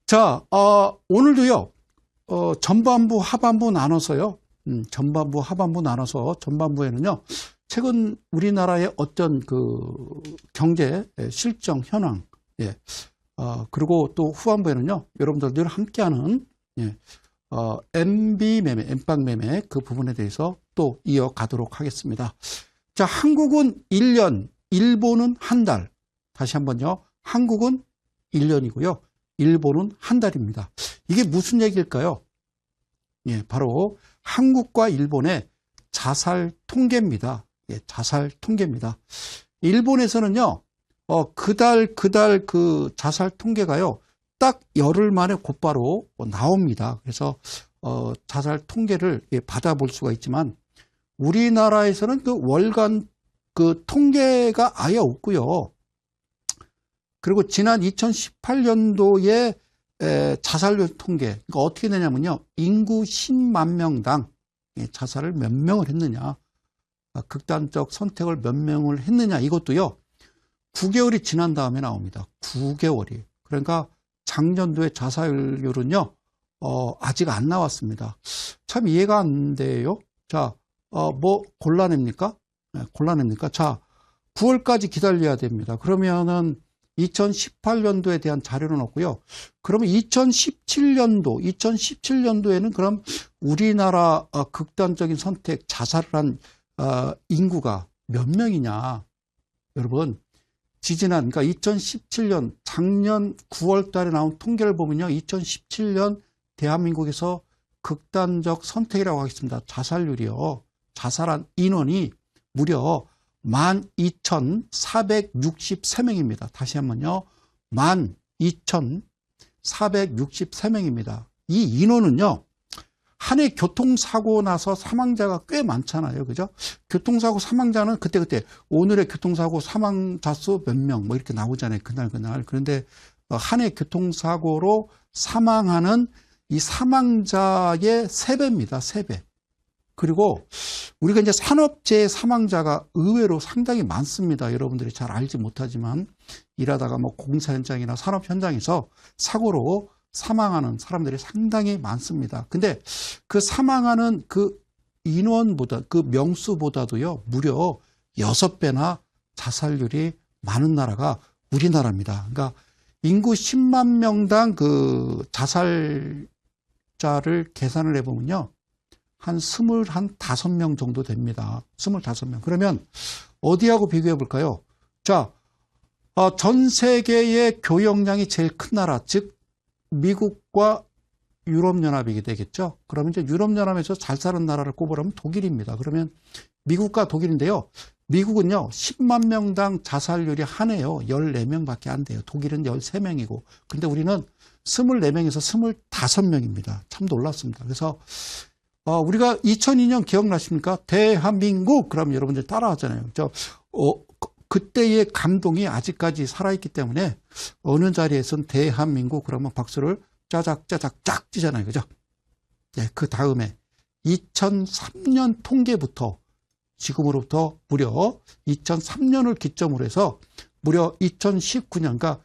자, 오늘도요, 전반부, 하반부 나눠서요, 전반부, 하반부 나눠서 전반부에는요, 최근 우리나라의 어떤 그 경제 실정 현황, 예, 그리고 또 후반부에는요, 여러분들 늘 함께하는, 예, MB 매매, 엠빵 매매 그 부분에 대해서 또 이어가도록 하겠습니다. 자, 한국은 1년, 일본은 한 달. 다시 한번요, 한국은 1년이고요. 일본은 한 달입니다. 이게 무슨 얘기일까요? 예, 바로 한국과 일본의 자살 통계입니다. 예, 자살 통계입니다. 일본에서는요, 그달 그 자살 통계가요, 딱 열흘 만에 곧바로 나옵니다. 그래서, 자살 통계를 받아볼 수가 있지만, 우리나라에서는 그 월간 그 통계가 아예 없고요. 그리고 지난 2018년도에 자살률 통계, 그러니까 어떻게 되냐면요, 인구 10만 명당 자살을 몇 명을 했느냐, 극단적 선택을 몇 명을 했느냐, 이것도요, 9개월이 지난 다음에 나옵니다. 9개월이. 그러니까 작년도에 자살률은요, 아직 안 나왔습니다. 참 이해가 안 돼요. 자, 뭐 골라냅니까? 골라냅니까? 자, 9월까지 기다려야 됩니다. 그러면은 2018년도에 대한 자료는 없고요. 그러면 2017년도에는 그럼 우리나라 극단적인 선택, 자살을 한 인구가 몇 명이냐? 여러분, 지지난, 그러니까 2017년, 작년 9월 달에 나온 통계를 보면요. 2017년 대한민국에서 극단적 선택이라고 하겠습니다. 자살률이요. 자살한 인원이 무려 12,463명입니다. 다시 한번요. 12,463명입니다. 이 인원은요, 한 해 교통사고 나서 사망자가 꽤 많잖아요. 그죠? 교통사고 사망자는 그때, 오늘의 교통사고 사망자 수 몇 명, 뭐 이렇게 나오잖아요. 그날. 그런데 한 해 교통사고로 사망하는 이 사망자의 3배입니다. 3배. 그리고 우리가 이제 산업재해 사망자가 의외로 상당히 많습니다. 여러분들이 잘 알지 못하지만 일하다가 뭐 공사 현장이나 산업 현장에서 사고로 사망하는 사람들이 상당히 많습니다. 근데 그 사망하는 그 인원보다, 그 명수보다도요, 무려 6배나 자살률이 많은 나라가 우리나라입니다. 그러니까 인구 10만 명당 그 자살자를 계산을 해보면요, 한 25명 정도 됩니다. 25명. 그러면 어디하고 비교해 볼까요? 자, 전 세계의 교역량이 제일 큰 나라, 즉 미국과 유럽연합이 되겠죠. 그러면 이제 유럽연합에서 잘 사는 나라를 꼽으라면 독일입니다. 그러면 미국과 독일인데요. 미국은요, 10만 명당 자살률이 한 해요, 14명밖에 안 돼요. 독일은 13명이고. 근데 우리는 24명에서 25명입니다. 참 놀랐습니다. 그래서 우리가 2002년 기억나십니까? 대한민국! 그럼 여러분들 따라하잖아요. 그때의 감동이 아직까지 살아있기 때문에 어느 자리에선 대한민국 그러면 박수를 짜작짜작 찌잖아요. 그죠? 네, 그 다음에 2003년 통계부터 지금으로부터 무려 2003년을 기점으로 해서 무려 2019년, 그러니까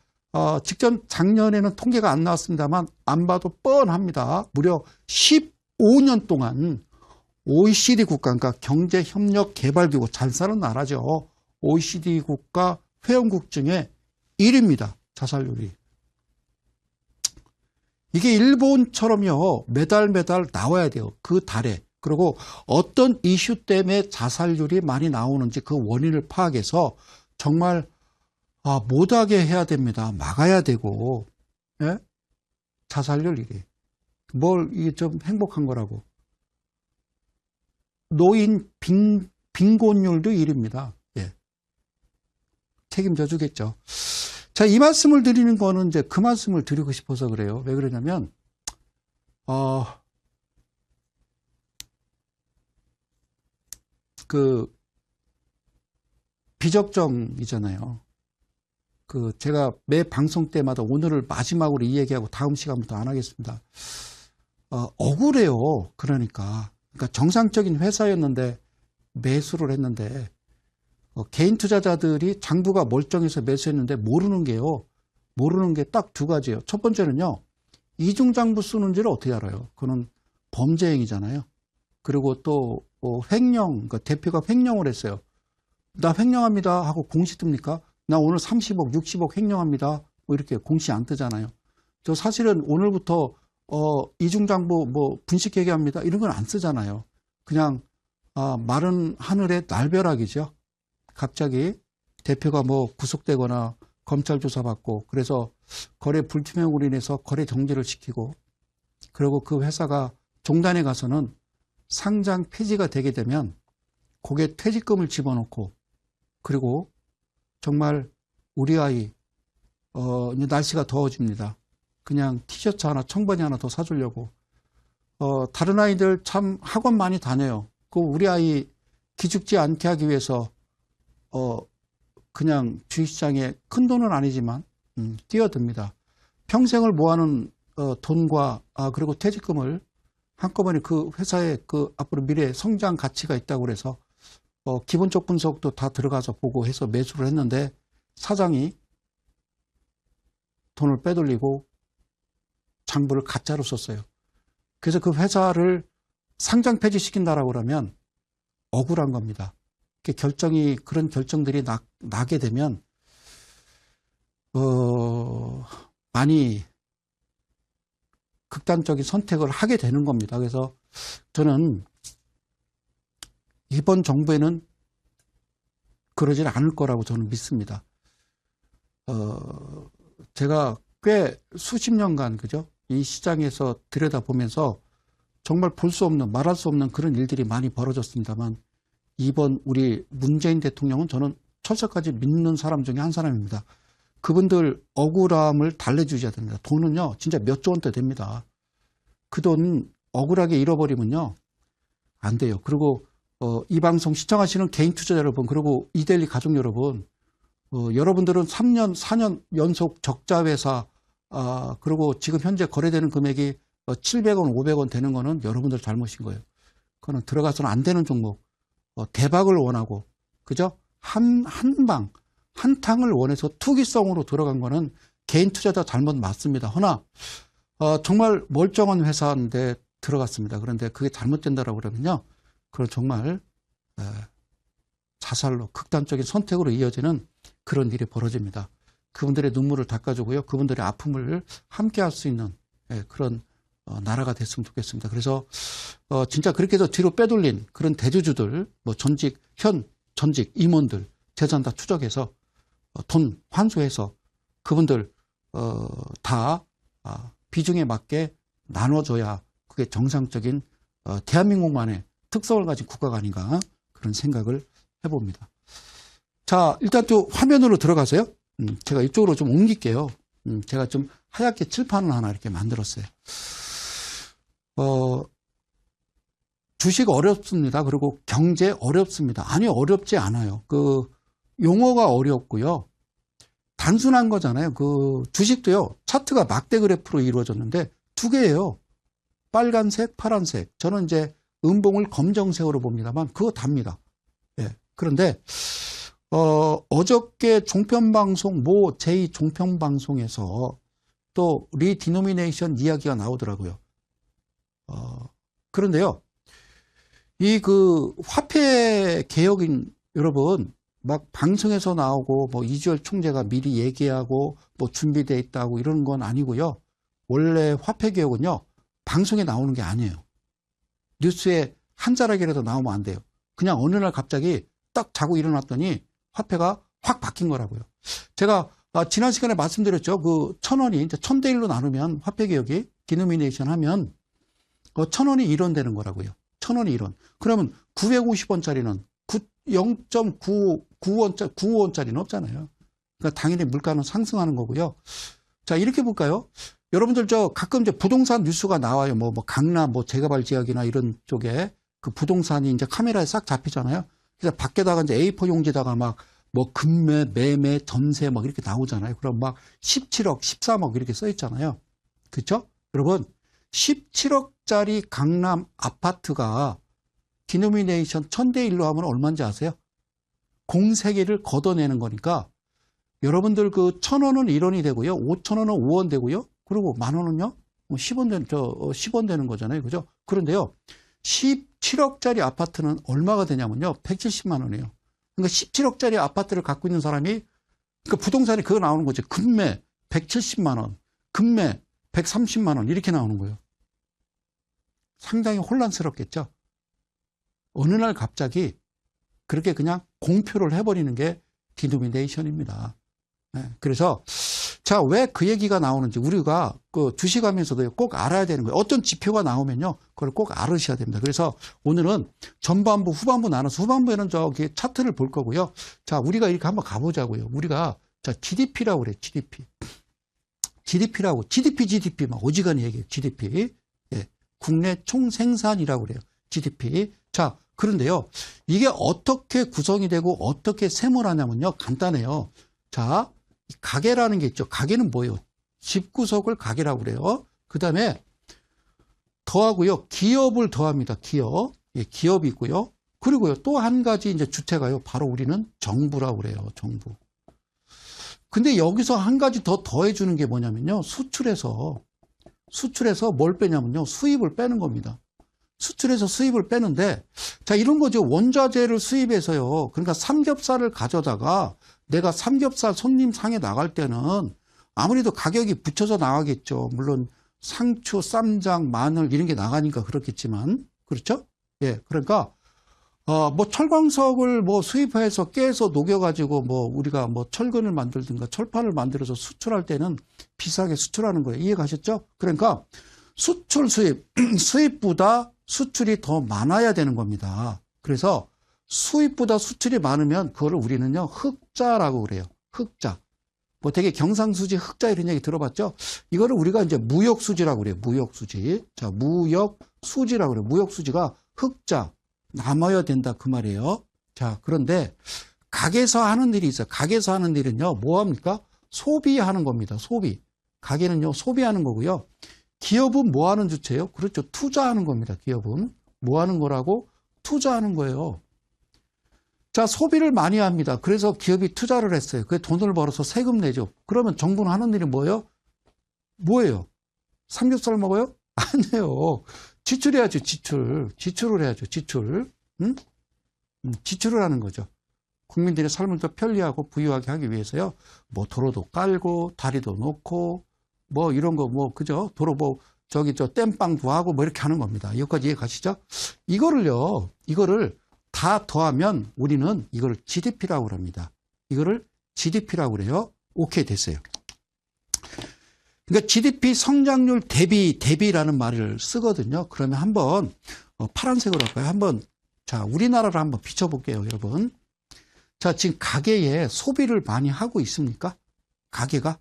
직전 작년에는 통계가 안 나왔습니다만 안 봐도 뻔합니다. 무려 15년 동안 OECD 국가, 그러니까 경제협력개발기구, 잘 사는 나라죠. OECD 국가 회원국 중에 1위입니다. 자살률이. 이게 일본처럼요, 매달 나와야 돼요. 그 달에. 그리고 어떤 이슈 때문에 자살률이 많이 나오는지 그 원인을 파악해서 정말 못하게 해야 됩니다. 막아야 되고. 예? 자살률 1위. 이게 좀 행복한 거라고. 노인 빈곤율도 1위입니다. 예. 책임져 주겠죠. 자, 이 말씀을 드리는 거는 이제 그 말씀을 드리고 싶어서 그래요. 왜 그러냐면, 비적정이잖아요. 제가 매 방송 때마다 오늘을 마지막으로 이 얘기하고 다음 시간부터 안 하겠습니다. 억울해요. 그러니까 정상적인 회사였는데 매수를 했는데 개인 투자자들이 장부가 멀쩡해서 매수했는데 모르는 게 딱 두 가지예요. 첫 번째는요, 이중장부 쓰는지를 어떻게 알아요? 그거는 범죄 행위잖아요. 그리고 또 횡령, 그러니까 대표가 횡령을 했어요. 나 횡령합니다 하고 공시 뜹니까? 나 오늘 30억, 60억 횡령합니다. 뭐 이렇게 공시 안 뜨잖아요. 저 사실은 오늘부터 이중장부 뭐 분식회계합니다. 이런 건 안 쓰잖아요. 그냥 마른 하늘의 날벼락이죠. 갑자기 대표가 뭐 구속되거나 검찰 조사받고 그래서 거래 불투명으로 인해서 거래 정지를 시키고 그리고 그 회사가 종단에 가서는 상장 폐지가 되게 되면 거기에 퇴직금을 집어넣고 그리고 정말 우리 아이 이제 날씨가 더워집니다. 그냥 티셔츠 하나 청바지 하나 더 사주려고 다른 아이들 참 학원 많이 다녀요. 그 우리 아이 기죽지 않게 하기 위해서 그냥 주식시장에 큰 돈은 아니지만 뛰어듭니다. 평생을 모아놓은 돈과 그리고 퇴직금을 한꺼번에 그 회사의 그 앞으로 미래 성장 가치가 있다고 그래서 기본적 분석도 다 들어가서 보고 해서 매수를 했는데 사장이 돈을 빼돌리고 장부를 가짜로 썼어요. 그래서 그 회사를 상장 폐지시킨다라고 그러면 억울한 겁니다. 그런 결정들이 나게 되면 많이 극단적인 선택을 하게 되는 겁니다. 그래서 저는 이번 정부에는 그러질 않을 거라고 저는 믿습니다. 제가 꽤 수십 년간 그죠? 이 시장에서 들여다보면서 정말 볼 수 없는, 말할 수 없는 그런 일들이 많이 벌어졌습니다만 이번 우리 문재인 대통령은 저는 철석까지 믿는 사람 중에 한 사람입니다. 그분들 억울함을 달래주셔야 됩니다. 돈은요, 진짜 몇 조 원대 됩니다. 그 돈 억울하게 잃어버리면요, 안 돼요. 그리고 이 방송 시청하시는 개인 투자자 여러분, 그리고 이데일리 가족 여러분, 여러분들은 3년, 4년 연속 적자 회사, 그리고 지금 현재 거래되는 금액이 700원, 500원 되는 거는 여러분들 잘못인 거예요. 그거는 들어가서는 안 되는 종목, 대박을 원하고, 그죠? 한 탕을 원해서 투기성으로 들어간 거는 개인 투자자 잘못 맞습니다. 허나, 정말 멀쩡한 회사인데 들어갔습니다. 그런데 그게 잘못된다라고 그러면요. 그걸 정말, 자살로, 극단적인 선택으로 이어지는 그런 일이 벌어집니다. 그분들의 눈물을 닦아주고요. 그분들의 아픔을 함께 할 수 있는 그런 나라가 됐으면 좋겠습니다. 그래서 진짜 그렇게 해서 뒤로 빼돌린 그런 대주주들, 뭐 전직 임원들 재산 다 추적해서 돈 환수해서 그분들 다 비중에 맞게 나눠줘야 그게 정상적인 대한민국만의 특성을 가진 국가가 아닌가 그런 생각을 해봅니다. 자, 일단 또 화면으로 들어가세요. 제가 이쪽으로 좀 옮길게요. 제가 좀 하얗게 칠판을 하나 이렇게 만들었어요. 주식 어렵습니다. 그리고 경제 어렵습니다. 아니, 어렵지 않아요. 그 용어가 어렵고요. 단순한 거잖아요. 그 주식도요. 차트가 막대 그래프로 이루어졌는데 두 개예요. 빨간색, 파란색. 저는 이제 음봉을 검정색으로 봅니다만 그거 답니다. 예. 그런데 어저께 종편방송 모 제2 종편방송에서 또 리디노미네이션 이야기가 나오더라고요. 그런데요. 이 그 화폐 개혁인 여러분 막 방송에서 나오고 뭐 이주열 총재가 미리 얘기하고 뭐 준비되어 있다고 이런 건 아니고요. 원래 화폐 개혁은요. 방송에 나오는 게 아니에요. 뉴스에 한 자락이라도 나오면 안 돼요. 그냥 어느 날 갑자기 딱 자고 일어났더니 화폐가 확 바뀐 거라고요. 제가 지난 시간에 말씀드렸죠. 그 1,000원이 이제 1,000대 1로 나누면 화폐 개혁이 디노미네이션 하면 1,000원이 1원 되는 거라고요. 1,000원이 1원. 그러면 950원짜리는 0.95원짜리는 없잖아요. 그러니까 당연히 물가는 상승하는 거고요. 자, 이렇게 볼까요? 여러분들 가끔 이제 부동산 뉴스가 나와요. 뭐 강남 재개발 지역이나 이런 쪽에 그 부동산이 이제 카메라에 싹 잡히잖아요. 그래서 밖에다가 이제 A4 용지다가 막 뭐 금매, 매매, 전세 막 이렇게 나오잖아요. 그럼 막 17억, 13억 이렇게 써 있잖아요. 그렇죠? 여러분, 17억짜리 강남 아파트가 디노미네이션 1,000대 1로 하면 얼마인지 아세요? 공세기를 걷어내는 거니까 여러분들 그 1,000원은 1원이 되고요. 5,000원은 5원 되고요. 그리고 10,000원은요? 10원 되는 거잖아요. 그죠? 그런데요. 17억짜리 아파트는 얼마가 되냐면요. 170만 원이에요. 그러니까 17억짜리 아파트를 갖고 있는 사람이, 그러니까 부동산이 그거 나오는 거죠. 금매 170만 원, 금매 130만 원 이렇게 나오는 거예요. 상당히 혼란스럽겠죠. 어느 날 갑자기 그렇게 그냥 공표를 해버리는 게 디노미네이션입니다. 그래서 자, 왜 그 얘기가 나오는지 우리가 그 주식하면서도 꼭 알아야 되는 거예요. 어떤 지표가 나오면요, 그걸 꼭 알으셔야 됩니다. 그래서 오늘은 전반부, 후반부 나눠서 후반부에는 저기 차트를 볼 거고요. 자, 우리가 이렇게 한번 가보자고요. 우리가 자, GDP라고 그래요. GDP라고 GDP 막 오지간히 얘기해요. GDP. 예, 국내 총생산이라고 그래요. GDP. 자, 그런데요, 이게 어떻게 구성이 되고 어떻게 세모나냐면요, 간단해요. 자, 가계라는 게 있죠. 가계는 뭐예요? 집구석을 가계라고 그래요. 그 다음에 더하고요, 기업을 더합니다. 기업. 예, 기업이 있고요. 그리고요, 또 한 가지 이제 주체가요, 바로 우리는 정부라고 그래요. 정부. 근데 여기서 한 가지 더 더해주는 게 뭐냐면요, 수출에서 뭘 빼냐면요, 수입을 빼는 겁니다. 수출해서 수입을 빼는데, 자, 이런 거죠. 원자재를 수입해서요. 그러니까 삼겹살을 가져다가 내가 삼겹살 손님 상에 나갈 때는 아무래도 가격이 붙여서 나가겠죠. 물론 상추, 쌈장, 마늘 이런 게 나가니까 그렇겠지만, 그렇죠? 예, 그러니까 뭐 철광석을 뭐 수입해서 깨서 녹여가지고 뭐 우리가 뭐 철근을 만들든가 철판을 만들어서 수출할 때는 비싸게 수출하는 거예요. 이해가셨죠? 그러니까 수출 수입, 수입보다 수출이 더 많아야 되는 겁니다. 그래서 수입보다 수출이 많으면 그거를 우리는요, 흑자라고 그래요. 흑자. 뭐 되게 경상수지, 흑자 이런 얘기 들어봤죠? 이거를 우리가 이제 무역수지라고 그래요. 무역수지. 자, 무역수지라고 그래요. 무역수지가 흑자. 남아야 된다. 그 말이에요. 자, 그런데 가게에서 하는 일이 있어요. 가게에서 하는 일은요, 뭐 합니까? 소비하는 겁니다. 소비. 가게는요, 소비하는 거고요. 기업은 뭐 하는 주체예요? 그렇죠. 투자하는 겁니다. 기업은. 뭐 하는 거라고? 투자하는 거예요. 자, 소비를 많이 합니다. 그래서 기업이 투자를 했어요. 그 돈을 벌어서 세금 내죠. 그러면 정부는 하는 일이 뭐예요? 뭐예요? 삼겹살 먹어요? 아니에요. 지출해야죠. 지출을 해야죠. 지출. 응? 지출을 하는 거죠. 국민들의 삶을 더 편리하고 부유하게 하기 위해서요. 뭐 도로도 깔고 다리도 놓고 뭐 이런 거 뭐 그죠? 도로 뭐 저기 저 땜빵도 하고 뭐 이렇게 하는 겁니다. 여기까지 이해 가시죠? 이거를 다 더하면 우리는 이걸 GDP라고 합니다. 이거를 GDP라고 그래요. 오케이, 됐어요. 그러니까 GDP 성장률 대비라는 말을 쓰거든요. 그러면 한번 파란색으로 할까요? 한번 자, 우리나라를 한번 비춰볼게요, 여러분. 자, 지금 가계에 소비를 많이 하고 있습니까? 가계가?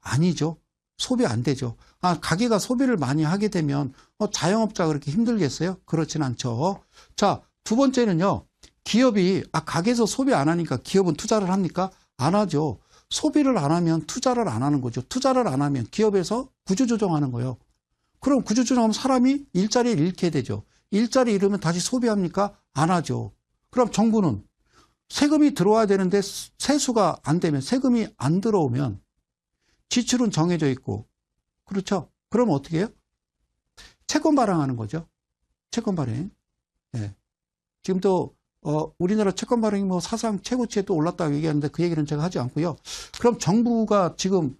아니죠. 소비 안 되죠. 아, 가게가 소비를 많이 하게 되면 자영업자가 그렇게 힘들겠어요? 그렇진 않죠. 자, 두 번째는요. 기업이 가게에서 소비 안 하니까 기업은 투자를 합니까? 안 하죠. 소비를 안 하면 투자를 안 하는 거죠. 투자를 안 하면 기업에서 구조조정하는 거예요. 그럼 구조조정하면 사람이 일자리를 잃게 되죠. 일자리 잃으면 다시 소비합니까? 안 하죠. 그럼 정부는 세금이 들어와야 되는데 세수가 안 되면, 세금이 안 들어오면 지출은 정해져 있고, 그렇죠? 그럼 어떻게 해요? 채권 발행하는 거죠. 채권 발행. 예. 지금 또 우리나라 채권 발행이 뭐 사상 최고치에 또 올랐다고 얘기하는데 그 얘기는 제가 하지 않고요. 그럼 정부가 지금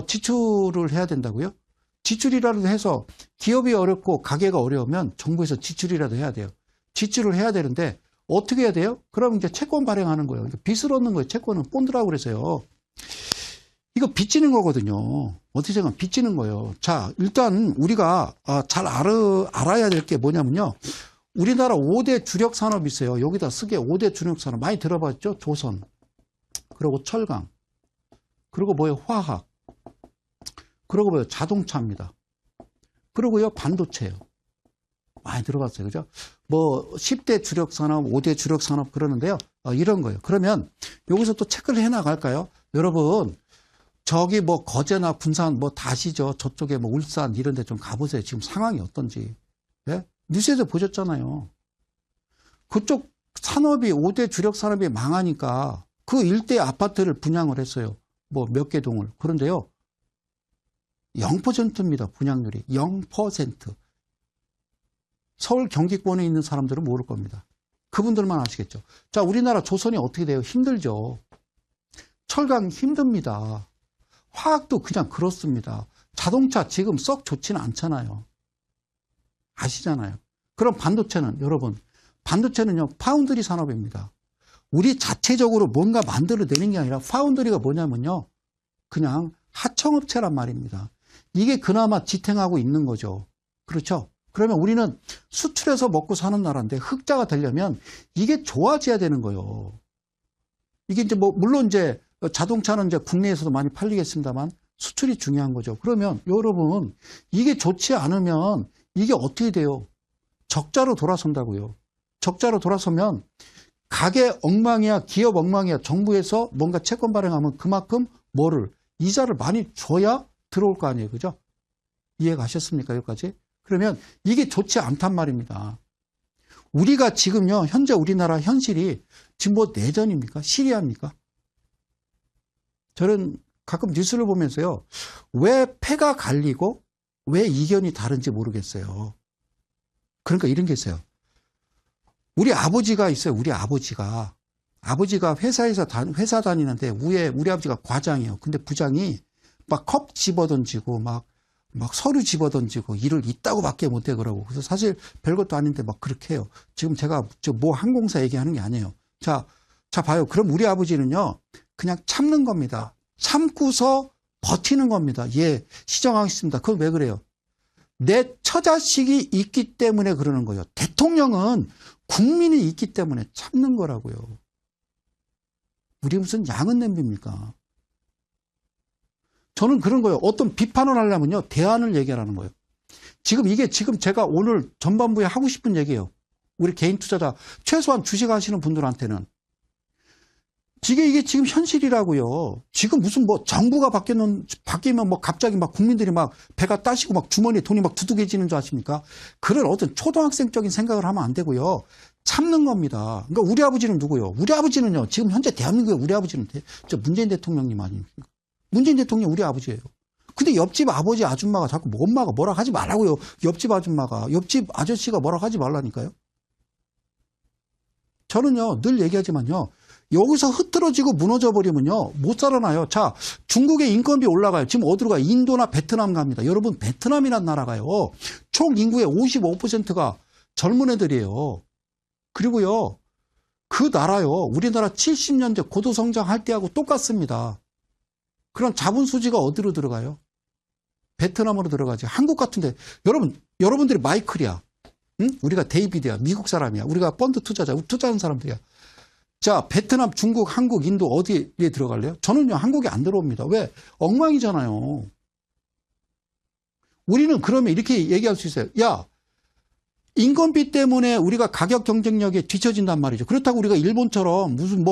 지출을 해야 된다고요? 지출이라도 해서 기업이 어렵고 가게가 어려우면 정부에서 지출이라도 해야 돼요. 지출을 해야 되는데 어떻게 해야 돼요? 그럼 이제 채권 발행하는 거예요. 그러니까 빚을 얻는 거예요. 채권은 본드라고 그래서요. 이거 빚지는 거거든요. 어떻게 생각하면 빚지는 거예요. 자, 일단 우리가 잘 알아야 될 게 뭐냐면요. 우리나라 5대 주력 산업이 있어요. 여기다 쓰게 5대 주력 산업 많이 들어봤죠? 조선, 그리고 철강, 그리고 뭐예요? 화학, 그리고 뭐예요? 자동차입니다. 그리고요, 반도체요. 많이 들어봤어요. 그죠? 뭐 10대 주력 산업, 5대 주력 산업 그러는데요. 이런 거예요. 그러면 여기서 또 체크를 해 나갈까요? 여러분, 저기 뭐 거제나 군산 뭐 다시죠. 저쪽에 뭐 울산 이런 데 좀 가보세요. 지금 상황이 어떤지. 예? 뉴스에서 보셨잖아요. 그쪽 산업이 5대 주력 산업이 망하니까 그 일대 아파트를 분양을 했어요. 뭐 몇 개 동을. 그런데요. 0%입니다. 분양률이 0%. 서울 경기권에 있는 사람들은 모를 겁니다. 그분들만 아시겠죠. 자, 우리나라 조선이 어떻게 돼요? 힘들죠. 철강 힘듭니다. 화학도 그냥 그렇습니다. 자동차 지금 썩 좋지는 않잖아요. 아시잖아요. 그럼 반도체는 여러분, 반도체는요 파운드리 산업입니다. 우리 자체적으로 뭔가 만들어내는 게 아니라 파운드리가 뭐냐면요 그냥 하청업체란 말입니다. 이게 그나마 지탱하고 있는 거죠. 그렇죠? 그러면 우리는 수출해서 먹고 사는 나라인데 흑자가 되려면 이게 좋아져야 되는 거예요. 이게 이제 뭐 물론 이제 자동차는 이제 국내에서도 많이 팔리겠습니다만 수출이 중요한 거죠. 그러면 여러분 이게 좋지 않으면 이게 어떻게 돼요? 적자로 돌아선다고요. 적자로 돌아서면 가게 엉망이야, 기업 엉망이야. 정부에서 뭔가 채권 발행하면 그만큼 뭐를 이자를 많이 줘야 들어올 거 아니에요, 그죠? 이해 가셨습니까, 여기까지? 그러면 이게 좋지 않단 말입니다. 우리가 지금요, 현재 우리나라 현실이 지금 뭐 내전입니까? 시리아입니까? 저는 가끔 뉴스를 보면서요, 왜 패가 갈리고 왜 이견이 다른지 모르겠어요. 그러니까 이런 게 있어요. 우리 아버지가 있어요. 우리 아버지가 회사 다니는데 위에 우리 아버지가 과장이에요. 근데 부장이 막 컵 집어던지고 막 서류 집어던지고 일을 이따고밖에 못해 그러고. 그래서 사실 별것도 아닌데 막 그렇게 해요. 지금 제가 뭐 항공사 얘기하는 게 아니에요. 자 봐요. 그럼 우리 아버지는요 그냥 참는 겁니다. 참고서 버티는 겁니다. 예, 시정하겠습니다. 그건 왜 그래요? 내 처자식이 있기 때문에 그러는 거예요. 대통령은 국민이 있기 때문에 참는 거라고요. 우리 무슨 양은 냄비입니까? 저는 그런 거예요. 어떤 비판을 하려면요, 대안을 얘기하라는 거예요. 지금 제가 오늘 전반부에 하고 싶은 얘기예요. 우리 개인 투자자, 최소한 주식 하시는 분들한테는. 이게 지금 현실이라고요. 지금 무슨 뭐 정부가 바뀌면 뭐 갑자기 막 국민들이 막 배가 따시고 막 주머니에 돈이 막 두둑해지는 줄 아십니까? 그런 어떤 초등학생적인 생각을 하면 안 되고요. 참는 겁니다. 그러니까 우리 아버지는 누구요? 우리 아버지는요. 지금 현재 대한민국의 우리 아버지는 저 문재인 대통령님 아닙니까? 문재인 대통령 우리 아버지예요. 근데 옆집 아버지 아줌마가 자꾸 엄마가 뭐라 하지 말라고요. 옆집 아줌마가. 옆집 아저씨가 뭐라 하지 말라니까요. 저는요. 늘 얘기하지만요. 여기서 흐트러지고 무너져 버리면요. 못 살아나요. 자, 중국의 인건비 올라가요. 지금 어디로 가요? 인도나 베트남 갑니다. 여러분, 베트남이란 나라가요. 총 인구의 55%가 젊은 애들이에요. 그리고요. 그 나라요. 우리나라 70년대 고도성장할 때하고 똑같습니다. 그럼 자본 수지가 어디로 들어가요? 베트남으로 들어가지. 한국 같은데 여러분들이 마이클이야. 응? 우리가 데이비드야. 미국 사람이야. 우리가 펀드 투자자. 투자하는 사람들이야. 자, 베트남, 중국, 한국, 인도 어디에 들어갈래요? 저는요, 한국에 안 들어옵니다. 왜? 엉망이잖아요. 우리는 그러면 이렇게 얘기할 수 있어요. 야, 인건비 때문에 우리가 가격 경쟁력에 뒤처진단 말이죠. 그렇다고 우리가 일본처럼 무슨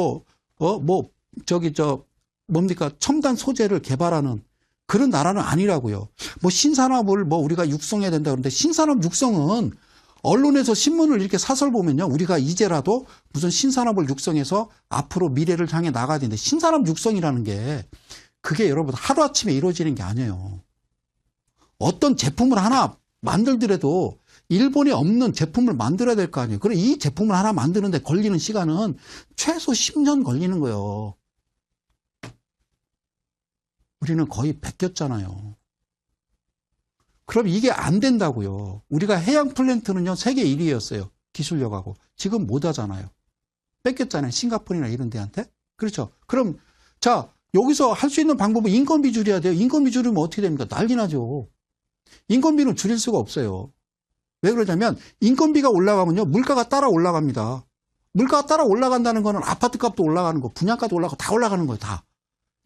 뭡니까? 첨단 소재를 개발하는 그런 나라는 아니라고요. 뭐 신산업을 우리가 육성해야 된다 그러는데 신산업 육성은 언론에서 신문을 이렇게 사설 보면요. 우리가 이제라도 무슨 신산업을 육성해서 앞으로 미래를 향해 나가야 되는데 신산업 육성이라는 게 그게 여러분 하루아침에 이루어지는 게 아니에요. 어떤 제품을 하나 만들더라도 일본에 없는 제품을 만들어야 될 거 아니에요. 그럼 이 제품을 하나 만드는데 걸리는 시간은 최소 10년 걸리는 거예요. 우리는 거의 베꼈잖아요. 그럼 이게 안 된다고요. 우리가 해양 플랜트는요, 세계 1위였어요. 기술력하고. 지금 못 하잖아요. 뺏겼잖아요. 싱가포르나 이런 데한테. 그렇죠. 그럼, 자, 여기서 할 수 있는 방법은 인건비 줄여야 돼요. 인건비 줄이면 어떻게 됩니까? 난리 나죠. 인건비는 줄일 수가 없어요. 왜 그러냐면, 인건비가 올라가면요, 물가가 따라 올라갑니다. 물가가 따라 올라간다는 거는 아파트 값도 올라가는 거, 분양가도 올라가고 다 올라가는 거예요, 다.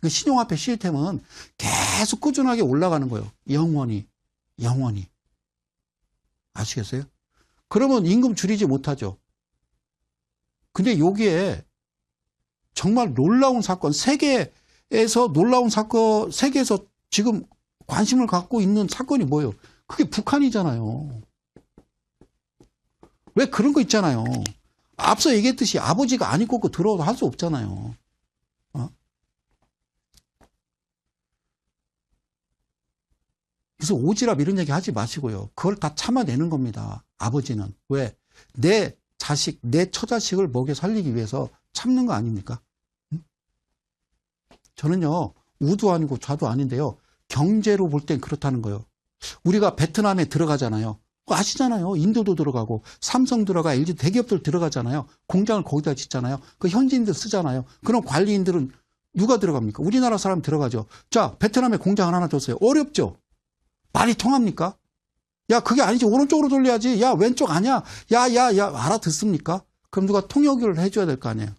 신용화폐 시스템은 계속 꾸준하게 올라가는 거예요. 영원히. 아시겠어요? 그러면 임금 줄이지 못하죠. 근데 여기에 정말 놀라운 사건, 세계에서 놀라운 사건, 세계에서 지금 관심을 갖고 있는 사건이 뭐예요? 그게 북한이잖아요. 왜 그런 거 있잖아요. 앞서 얘기했듯이 아버지가 안 입고 들어와도 할 수 없잖아요. 그래서 오지랖 이런 얘기 하지 마시고요. 그걸 다 참아내는 겁니다. 아버지는. 왜? 내 자식, 내 처자식을 먹여 살리기 위해서 참는 거 아닙니까? 응? 저는요, 우도 아니고 좌도 아닌데요. 경제로 볼 땐 그렇다는 거예요. 우리가 베트남에 들어가잖아요. 아시잖아요. 인도도 들어가고 삼성 들어가 LG 대기업들 들어가잖아요. 공장을 거기다 짓잖아요. 그 현지인들 쓰잖아요. 그럼 관리인들은 누가 들어갑니까? 우리나라 사람 들어가죠. 자, 베트남에 공장 하나 줬어요. 어렵죠? 말이 통합니까? 야, 그게 아니지. 오른쪽으로 돌려야지. 야, 왼쪽 아니야. 야, 알아듣습니까? 그럼 누가 통역을 해줘야 될 거 아니에요.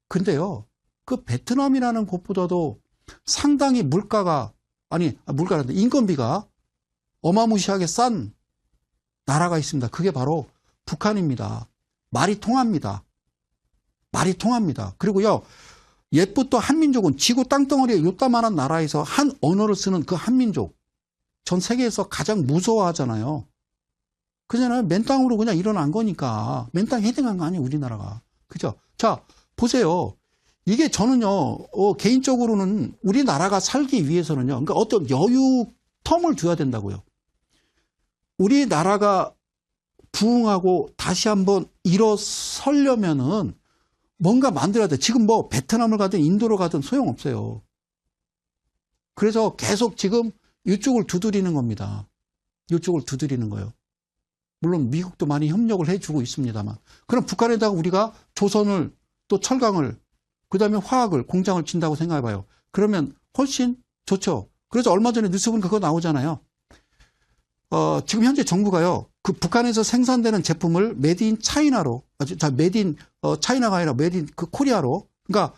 근데요, 그 베트남이라는 곳보다도 상당히 물가란데 인건비가 어마무시하게 싼 나라가 있습니다. 그게 바로 북한입니다. 말이 통합니다. 말이 통합니다. 그리고요, 옛부터 한민족은 지구 땅덩어리에 요따만한 나라에서 한 언어를 쓰는 그 한민족, 전 세계에서 가장 무서워하잖아요. 그잖아요. 맨 땅으로 그냥 일어난 거니까. 맨 땅에 해당한 거 아니에요, 우리나라가. 그죠? 자, 보세요. 이게 저는요, 개인적으로는 우리나라가 살기 위해서는요, 그러니까 어떤 여유 텀을 두어야 된다고요. 우리나라가 부흥하고 다시 한번 일어서려면은 뭔가 만들어야 돼. 지금 뭐 베트남을 가든 인도로 가든 소용없어요. 그래서 계속 지금 이쪽을 두드리는 겁니다. 이쪽을 두드리는 거예요. 물론 미국도 많이 협력을 해주고 있습니다만. 그럼 북한에다가 우리가 조선을 또 철강을 그다음에 화학을 공장을 진다고 생각해봐요. 그러면 훨씬 좋죠. 그래서 얼마 전에 뉴스 보니까 그거 나오잖아요. 지금 현재 정부가요, 그 북한에서 생산되는 제품을 메드 인 차이나로, 메드 인 차이나가 아니라 메드 인 그 코리아로, 그러니까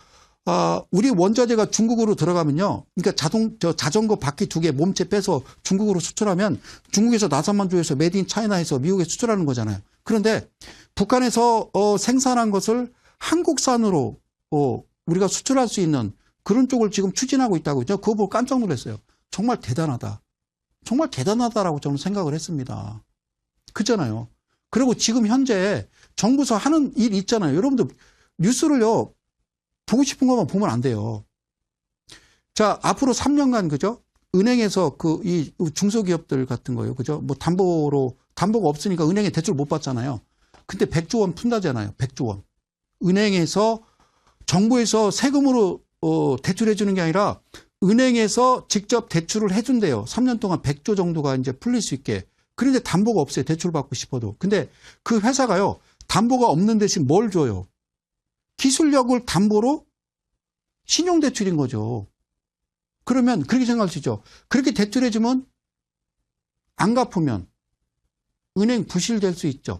우리 원자재가 중국으로 들어가면요, 그러니까 자전거 바퀴 2개 몸체 빼서 중국으로 수출하면 중국에서 나사만주에서 메드 인 차이나에서 미국에 수출하는 거잖아요. 그런데 북한에서 생산한 것을 한국산으로 우리가 수출할 수 있는 그런 쪽을 지금 추진하고 있다고. 제가 그거 보고 깜짝 놀랐어요. 정말 대단하다. 정말 대단하다라고 저는 생각을 했습니다. 그잖아요. 그리고 지금 현재 정부에서 하는 일 있잖아요. 여러분들 뉴스를요, 보고 싶은 것만 보면 안 돼요. 자, 앞으로 3년간, 그죠? 은행에서 이 중소기업들 같은 거요. 그죠? 뭐 담보가 없으니까 은행에 대출 못 받잖아요. 근데 100조 원 푼다잖아요. 100조 원. 은행에서 정부에서 세금으로 대출해 주는 게 아니라 은행에서 직접 대출을 해준대요. 3년 동안 100조 정도가 이제 풀릴 수 있게. 그런데 담보가 없어요. 대출 받고 싶어도. 근데 그 회사가요, 담보가 없는 대신 뭘 줘요? 기술력을 담보로 신용대출인 거죠. 그러면 그렇게 생각하시죠. 그렇게 대출해주면 안 갚으면 은행 부실될 수 있죠.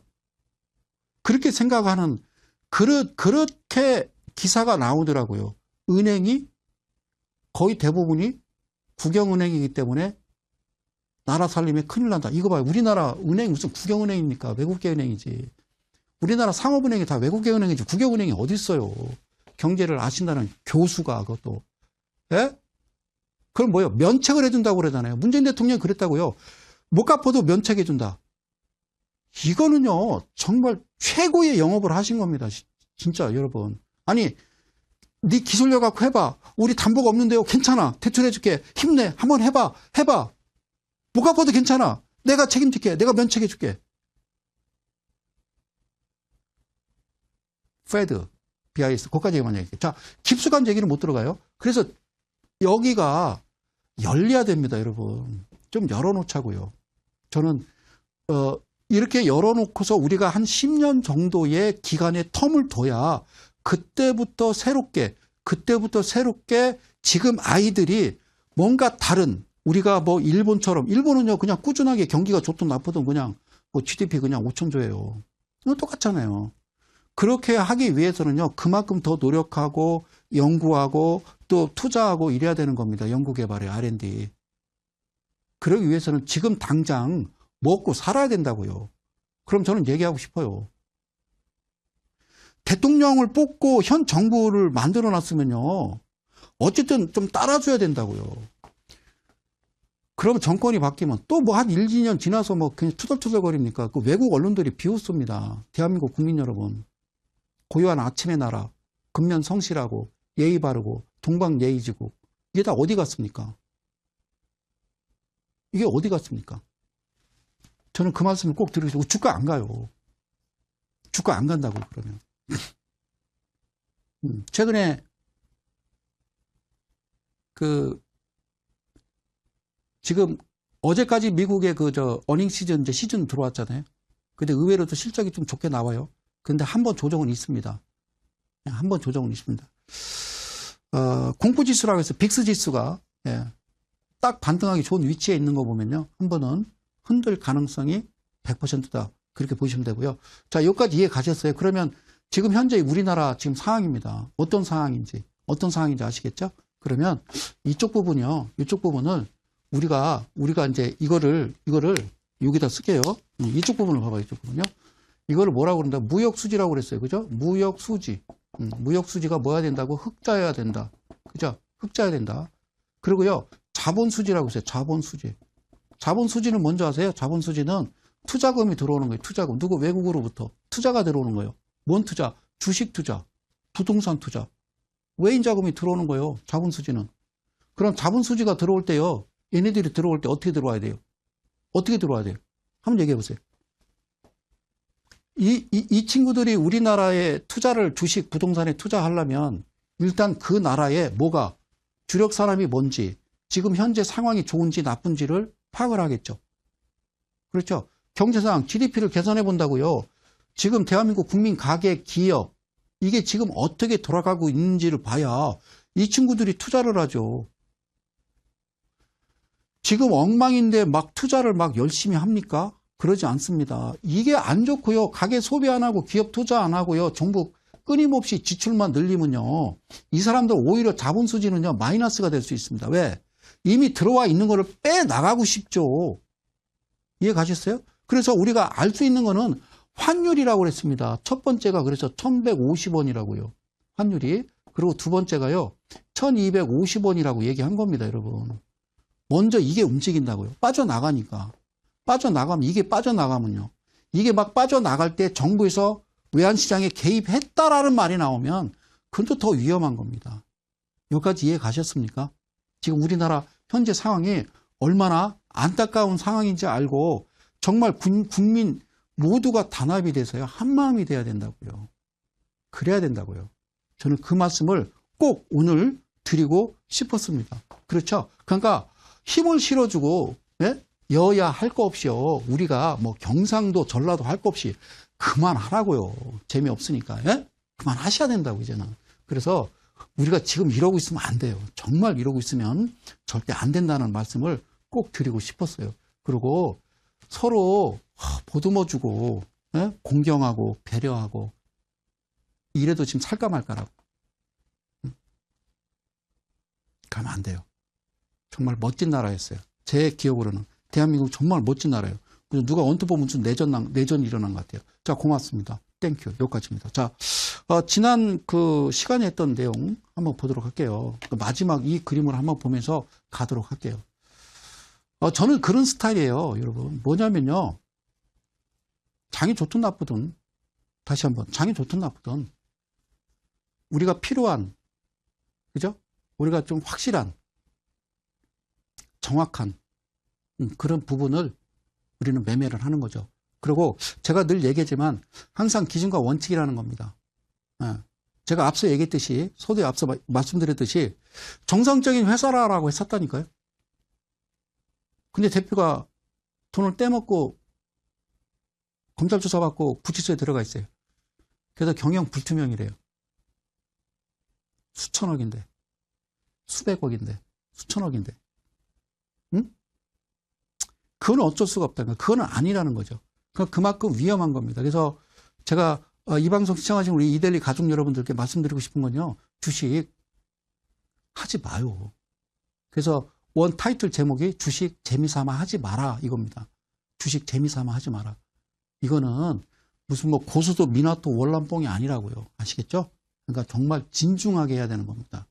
그렇게 생각하는, 그렇게 기사가 나오더라고요. 은행이 거의 대부분이 국영은행이기 때문에 나라 살림에 큰일 난다. 이거 봐요. 우리나라 은행 무슨 국영은행입니까? 외국계 은행이지. 우리나라 상업은행이 다 외국계 은행이지. 국영은행이 어디 있어요. 경제를 아신다는 교수가 그것도. 예? 그럼 뭐예요? 면책을 해준다고 그러잖아요. 문재인 대통령이 그랬다고요. 못 갚아도 면책해준다. 이거는요, 정말 최고의 영업을 하신 겁니다. 진짜 여러분. 아니, 네 기술력 갖고 해봐. 우리 담보가 없는데요. 괜찮아. 대출해줄게. 힘내. 한번 해봐. 못 갚아도 괜찮아. 내가 책임질게. 내가 면책해줄게. 페드, BIS, 거기까지 얘기만 얘기할게요. 자, 깊숙한 얘기는 못 들어가요. 그래서 여기가 열려야 됩니다, 여러분. 좀 열어놓자고요. 저는 이렇게 열어놓고서 우리가 한 10년 정도의 기간의 텀을 둬야 그때부터 새롭게 지금 아이들이 뭔가 다른, 우리가 뭐 일본은요, 그냥 꾸준하게 경기가 좋든 나쁘든 그냥 뭐 GDP 그냥 5천조예요. 이거 똑같잖아요. 그렇게 하기 위해서는요, 그만큼 더 노력하고 연구하고 또 투자하고 이래야 되는 겁니다. 연구개발에 R&D. 그러기 위해서는 지금 당장 먹고 살아야 된다고요. 그럼 저는 얘기하고 싶어요. 대통령을 뽑고 현 정부를 만들어 놨으면요, 어쨌든 좀 따라줘야 된다고요. 그러면 정권이 바뀌면 또 뭐 한 1, 2년 지나서 뭐 그냥 투덜투덜거립니까? 그 외국 언론들이 비웃습니다. 대한민국 국민 여러분. 고요한 아침의 나라, 근면 성실하고 예의 바르고 동방 예의지국, 이게 다 어디 갔습니까? 이게 어디 갔습니까? 저는 그 말씀을 꼭 드리고 싶고, 주가 안 가요. 주가 안 간다고, 그러면. 최근에, 지금, 어제까지 미국의 어닝 시즌, 이제 시즌 들어왔잖아요. 근데 의외로도 실적이 좀 좋게 나와요. 근데 한 번 조정은 있습니다. 한 번 조정은 있습니다. 공포지수라고 해서 빅스 지수가, 예, 딱 반등하기 좋은 위치에 있는 거 보면요. 한 번은 흔들 가능성이 100%다. 그렇게 보시면 되고요. 자, 여기까지 이해 가셨어요? 그러면 지금 현재 우리나라 지금 상황입니다. 어떤 상황인지 아시겠죠? 그러면 이쪽 부분이요. 이쪽 부분을 우리가 이제 이거를 여기다 쓸게요. 이쪽 부분을 봐봐요. 이쪽 부분요. 이거를 뭐라고 그런다? 무역수지라고 그랬어요. 그죠? 무역수지. 무역수지가 뭐야 된다고? 흑자여야 된다. 그죠? 흑자여야 된다. 그리고요. 자본수지라고 했어요. 자본수지. 자본수지는 먼저 아세요? 자본수지는 투자금이 들어오는 거예요. 투자금. 누구? 외국으로부터. 투자가 들어오는 거예요. 뭔 투자? 주식 투자. 부동산 투자. 외인 자금이 들어오는 거예요. 자본수지는. 그럼 자본수지가 들어올 때요. 얘네들이 들어올 때 어떻게 들어와야 돼요? 어떻게 들어와야 돼요? 한번 얘기해 보세요. 이 친구들이 우리나라에 투자를 주식, 부동산에 투자하려면 일단 그 나라에 뭐가 주력 산업이 뭔지, 지금 현재 상황이 좋은지 나쁜지를 파악을 하겠죠. 그렇죠? 경제상 GDP를 개선해 본다고요. 지금 대한민국 국민 가계, 기업, 이게 지금 어떻게 돌아가고 있는지를 봐야 이 친구들이 투자를 하죠. 지금 엉망인데 막 투자를 막 열심히 합니까? 그러지 않습니다. 이게 안 좋고요. 가계 소비 안 하고 기업 투자 안 하고요. 정부 끊임없이 지출만 늘리면요. 이 사람들 오히려 자본수지는요. 마이너스가 될 수 있습니다. 왜? 이미 들어와 있는 거를 빼나가고 싶죠. 이해 가셨어요? 그래서 우리가 알 수 있는 거는 환율이라고 그랬습니다. 첫 번째가 그래서 1150원이라고요. 환율이. 그리고 두 번째가요. 1250원이라고 얘기한 겁니다. 여러분. 먼저 이게 움직인다고요. 빠져나가니까. 빠져나가면 이게 빠져나가면요. 이게 막 빠져나갈 때 정부에서 외환시장에 개입했다라는 말이 나오면 그건 더 위험한 겁니다. 여기까지 이해 가셨습니까? 지금 우리나라 현재 상황이 얼마나 안타까운 상황인지 알고 정말 국민 모두가 단합이 돼서요. 한마음이 돼야 된다고요. 그래야 된다고요. 저는 그 말씀을 꼭 오늘 드리고 싶었습니다. 그렇죠? 그러니까 힘을 실어주고 예? 여야 할 거 없이요. 우리가 뭐 경상도 전라도 할 거 없이 그만하라고요. 재미없으니까. 예? 그만하셔야 된다고 이제는. 그래서 우리가 지금 이러고 있으면 안 돼요. 정말 이러고 있으면 절대 안 된다는 말씀을 꼭 드리고 싶었어요. 그리고 서로 보듬어주고 예? 공경하고 배려하고 이래도 지금 살까 말까라고. 가면 안 돼요. 정말 멋진 나라였어요. 제 기억으로는. 대한민국 정말 멋진 나라예요. 누가 언뜻 보면 좀 내전이 일어난 것 같아요. 자, 고맙습니다. 땡큐. 여기까지입니다. 자, 지난 그 시간에 했던 내용 한번 보도록 할게요. 마지막 이 그림을 한번 보면서 가도록 할게요. 저는 그런 스타일이에요, 여러분. 뭐냐면요. 장이 좋든 나쁘든, 다시 한번, 장이 좋든 나쁘든, 우리가 필요한, 그죠? 우리가 좀 확실한, 정확한, 그런 부분을 우리는 매매를 하는 거죠. 그리고 제가 늘 얘기했지만 항상 기준과 원칙이라는 겁니다. 제가 앞서 얘기했듯이 서두에 앞서 말씀드렸듯이 정상적인 회사라고 했었다니까요. 근데 대표가 돈을 떼먹고 검찰 조사받고 구치소에 들어가 있어요. 그래서 경영 불투명이래요. 수천억인데 수백억인데 수천억인데 응? 그건 어쩔 수가 없다는 거예요. 그건 아니라는 거죠. 그만큼 위험한 겁니다. 그래서 제가 이 방송 시청하신 우리 이데일리 가족 여러분들께 말씀드리고 싶은 건요. 주식 하지 마요. 그래서 원 타이틀 제목이 주식 재미삼아 하지 마라 이겁니다. 주식 재미삼아 하지 마라. 이거는 무슨 뭐 고수도 미나토 월남뽕이 아니라고요. 아시겠죠? 그러니까 정말 진중하게 해야 되는 겁니다.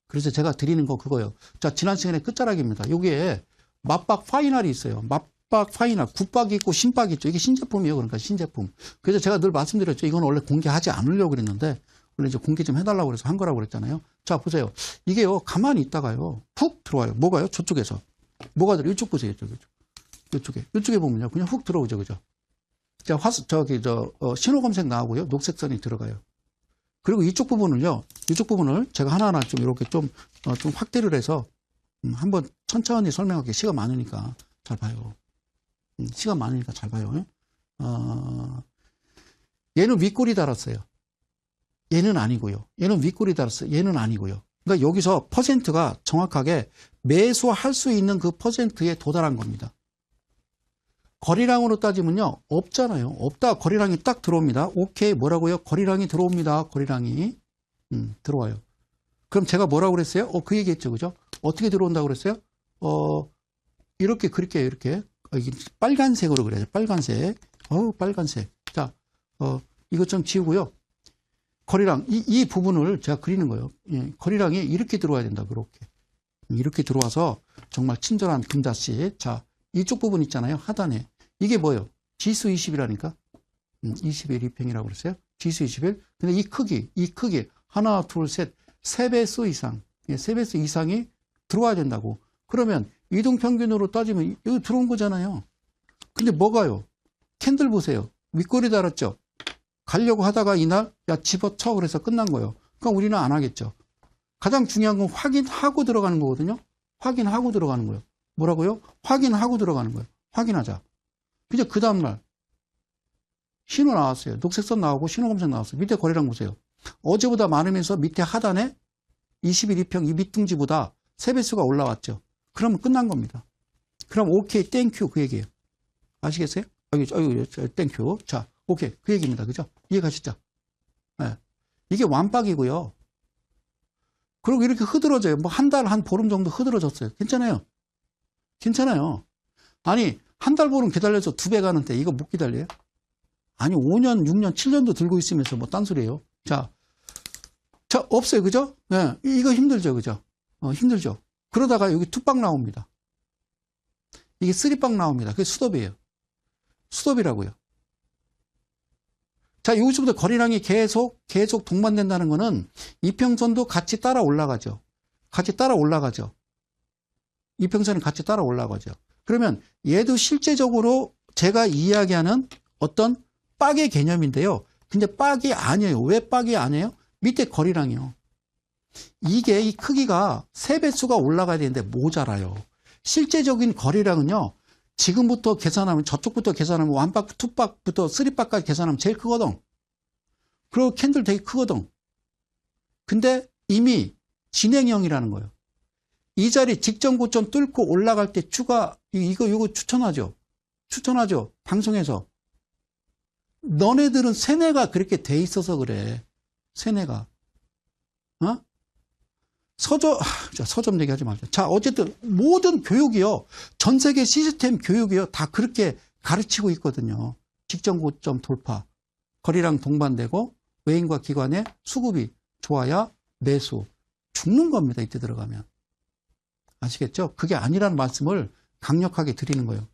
그래서 제가 드리는 거 그거예요. 자, 지난 시간에 끝자락입니다. 여기에 맛박 파이널이 있어요. 맛박 파이널. 국박이 있고 신박이 있죠. 이게 신제품이에요. 그러니까 신제품. 그래서 제가 늘 말씀드렸죠. 이건 원래 공개하지 않으려고 그랬는데 원래 이제 공개 좀 해달라고 그래서 한 거라고 그랬잖아요. 자, 보세요. 이게요. 가만히 있다가요. 푹 들어와요. 뭐가요? 저쪽에서. 뭐가 들어? 이쪽 보세요. 이쪽에 보면요. 그냥 훅 들어오죠. 그죠? 자, 신호 검색 나오고요. 녹색선이 들어가요. 그리고 이쪽 부분을 제가 하나하나 좀 이렇게 좀 확대를 해서 한번 천천히 설명할게요. 시간 많으니까 잘 봐요. 시간 많으니까 잘 봐요. 얘는 윗골이 달았어요. 얘는 아니고요. 얘는 윗골이 달았어요. 얘는 아니고요. 그러니까 여기서 퍼센트가 정확하게 매수할 수 있는 그 퍼센트에 도달한 겁니다. 거리량으로 따지면요. 없잖아요. 없다. 거리량이 딱 들어옵니다. 오케이. 뭐라고요? 거리량이 들어옵니다. 거리량이. 들어와요. 그럼 제가 뭐라고 그랬어요? 그 얘기했죠. 그죠? 어떻게 들어온다고 그랬어요? 이렇게 그릴게요. 이렇게. 빨간색으로 그래요. 빨간색. 빨간색. 자, 이것 좀 지우고요. 거리량, 이 부분을 제가 그리는 거예요. 예, 거리량이 이렇게 들어와야 된다. 그렇게. 이렇게 들어와서 정말 친절한 금자씨. 자, 이쪽 부분 있잖아요. 하단에. 이게 뭐예요? 지수 20이라니까. 21 2평이라고 그랬어요. 지수 21. 근데 이 크기. 하나, 둘, 셋. 3배수 이상. 예, 3배수 이상이 들어와야 된다고. 그러면 이동평균으로 따지면 여기 들어온 거잖아요. 근데 뭐가요? 캔들 보세요. 윗골이 달았죠? 가려고 하다가 이날, 집어쳐. 그래서 끝난 거예요. 그럼 우리는 안 하겠죠. 가장 중요한 건 확인하고 들어가는 거거든요. 확인하고 들어가는 거예요. 뭐라고요? 확인하고 들어가는 거예요. 확인하자. 이제 그 다음날 신호 나왔어요. 녹색선 나오고 신호 검색 나왔어요. 밑에 거리량 보세요. 어제보다 많으면서 밑에 하단에 21 2평 이 밑둥지보다 3배수가 올라왔죠. 그러면 끝난 겁니다. 그럼 오케이 땡큐 그 얘기예요. 아시겠어요? 땡큐. 자, 오케이 그 얘기입니다. 그죠? 이해가시죠? 네. 이게 완박이고요. 그리고 이렇게 흐드러져요. 뭐 한 달, 한 보름 정도 흐드러졌어요. 괜찮아요. 아니, 한 달 보름 기다려서 2배 가는데 이거 못 기다려요? 아니, 5년, 6년, 7년도 들고 있으면서 뭐 딴소리예요. 자, 없어요. 그죠? 네, 이거 힘들죠. 그죠? 힘들죠. 그러다가 여기 2박 나옵니다. 이게 3박 나옵니다. 그게 수덥이에요. 수덥이라고요. 자, 여기서부터 거리량이 계속 동반된다는 거는 이평선도 같이 따라 올라가죠. 이평선이 같이 따라 올라가죠. 그러면 얘도 실제적으로 제가 이야기하는 어떤 빡의 개념인데요. 근데 빡이 아니에요. 왜 빡이 아니에요? 밑에 거리량이요. 이게 이 크기가 3배수가 올라가야 되는데 모자라요. 실제적인 거리량은요. 지금부터 계산하면 저쪽부터 계산하면 1박, 2박부터 3박까지 계산하면 제일 크거든. 그리고 캔들 되게 크거든. 근데 이미 진행형이라는 거예요. 이 자리 직전 고점 뚫고 올라갈 때 이거 추천하죠. 방송에서. 너네들은 세뇌가 그렇게 돼 있어서 그래. 세뇌가. 서점 얘기하지 말자. 자, 어쨌든 모든 교육이요. 전 세계 시스템 교육이요. 다 그렇게 가르치고 있거든요. 직전 고점 돌파. 거리랑 동반되고 외인과 기관의 수급이 좋아야 매수. 죽는 겁니다. 이때 들어가면. 아시겠죠? 그게 아니라는 말씀을 강력하게 드리는 거예요.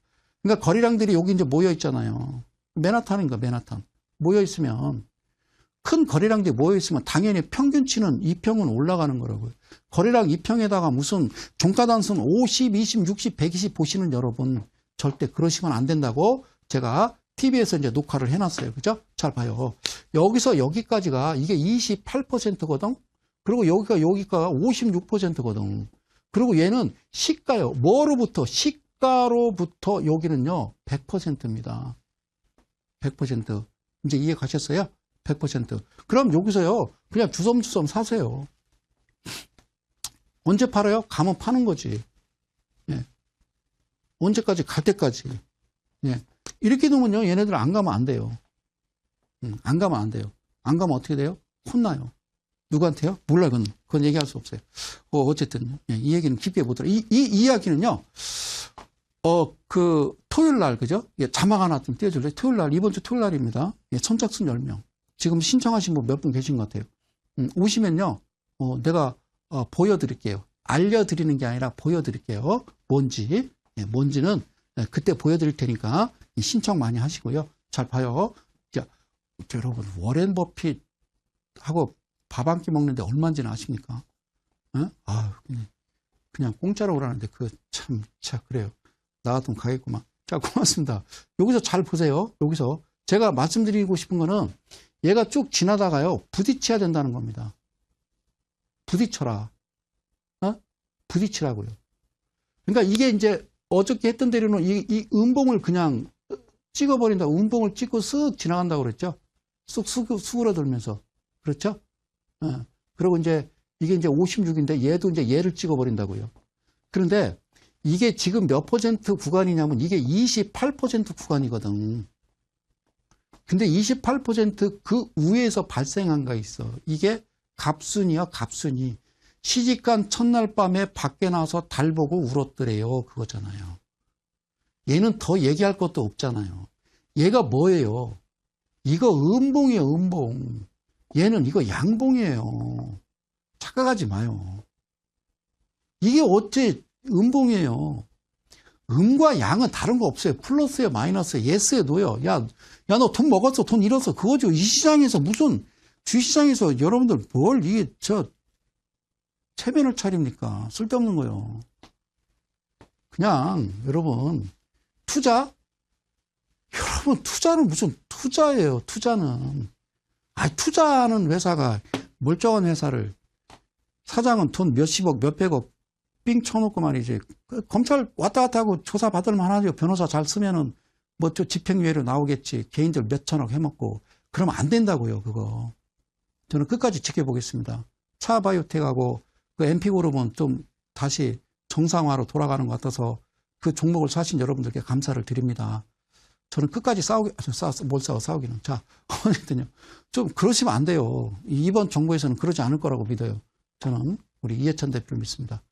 그러니까 거리량들이 여기 이제 모여 있잖아요. 맨하탄인가, 맨하탄. 모여 있으면, 큰 거리량들이 모여 있으면 당연히 평균치는 2평은 올라가는 거라고요. 거리량 2평에다가 무슨 종가단순 50, 20, 60, 120 보시는 여러분, 절대 그러시면 안 된다고 제가 TV에서 이제 녹화를 해놨어요. 그죠? 잘 봐요. 여기서 여기까지가 이게 28%거든? 그리고 여기가 56%거든. 그리고 얘는 시가요. 뭐로부터? 시가로부터 여기는요. 100%입니다. 100%. 이제 이해 가셨어요? 100%. 그럼 여기서요. 그냥 주섬주섬 사세요. 언제 팔아요? 가면 파는 거지. 예. 언제까지? 갈 때까지. 예. 이렇게 놓으면요. 얘네들 안 가면 안 돼요. 안 가면 안 돼요. 안 가면 어떻게 돼요? 혼나요. 누구한테요? 몰라요. 그건 얘기할 수 없어요. 어쨌든, 예, 이 얘기는 깊게 보더라고요. 이 이야기는요, 토요일 날, 그죠? 예, 자막 하나 좀 띄워줄래요? 토요일 날, 이번 주 토요일 날입니다. 예, 선착순 10명. 지금 신청하신 분 몇 분 계신 것 같아요. 오시면요, 내가, 보여드릴게요. 알려드리는 게 아니라 보여드릴게요. 뭔지. 예, 뭔지는 그때 보여드릴 테니까 신청 많이 하시고요. 잘 봐요. 자, 여러분, 워렌 버핏하고 밥 한 끼 먹는데 얼마인지는 아십니까? 그냥 공짜로 오라는데, 그래요. 나 같으면 가겠구만. 자, 고맙습니다. 여기서 잘 보세요. 여기서. 제가 말씀드리고 싶은 거는 얘가 쭉 지나다가요, 부딪혀야 된다는 겁니다. 부딪혀라. 부딪히라고요. 그러니까 이게 이제 어저께 했던 대로는 이 음봉을 그냥 찍어버린다. 음봉을 찍고 쓱 지나간다고 그랬죠. 쑥 수그러들면서. 그렇죠? 그리고 이제 이게 이제 56인데 얘도 이제 얘를 찍어버린다고요. 그런데 이게 지금 몇 퍼센트 구간이냐면 이게 28% 구간이거든. 근데 28% 그 위에서 발생한 거 있어. 이게 갑순이야, 갑순이. 시집간 첫날 밤에 밖에 나와서 달 보고 울었더래요. 그거잖아요. 얘는 더 얘기할 것도 없잖아요. 얘가 뭐예요? 이거 음봉이에요, 음봉. 얘는 이거 양봉이에요. 착각하지 마요. 이게 어째 음봉이에요. 음과 양은 다른 거 없어요. 플러스에 마이너스에 예스에 노요. 야, 너 돈 먹었어, 돈 잃었어. 그거죠. 이 시장에서 무슨 주식시장에서 여러분들 뭘 이게 체면을 차립니까? 쓸데없는 거요. 그냥 여러분 투자? 여러분 투자는 무슨 투자예요. 투자는. 투자하는 회사가 멀쩡한 회사를 사장은 돈 몇십억 몇백억 삥 쳐놓고 말이지. 검찰 왔다 갔다 하고 조사 받을 만하죠. 변호사 잘 쓰면은 뭐 또 집행유예로 나오겠지. 개인들 몇천억 해먹고. 그러면 안 된다고요. 그거. 저는 끝까지 지켜보겠습니다. 차바이오텍하고 그 MP그룹은 좀 다시 정상화로 돌아가는 것 같아서 그 종목을 사신 여러분들께 감사를 드립니다. 저는 끝까지 싸우기는. 자, 어쨌든요. 좀 그러시면 안 돼요. 이번 정부에서는 그러지 않을 거라고 믿어요. 저는 우리 이해찬 대표를 믿습니다.